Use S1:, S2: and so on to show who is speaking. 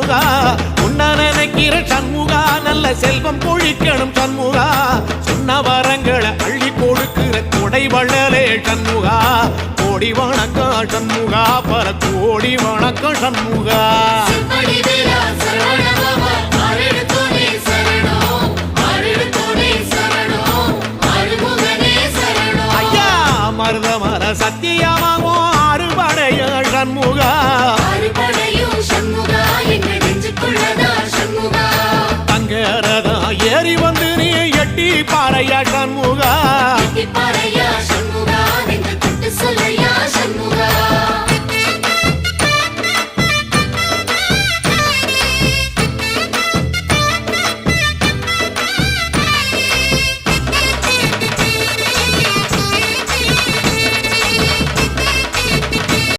S1: சண்முகா உன்ன நினைக்கிற சண்முகா நல்ல செல்வம் பொழிக்கணும் சண்முகா சொன்ன வரங்களை அள்ளி கொடுக்கிற கொடை வள்ளலே சண்முகா கோடி வணக்கம் சண்முகா பல கோடி வணக்கம் சண்முகா ஐயா மருதமர சத்தியமாகோ அறுபடைய சண்முகா தங்கரதா ஏறி வந்து நீ எட்டி பாறையா சண்முகா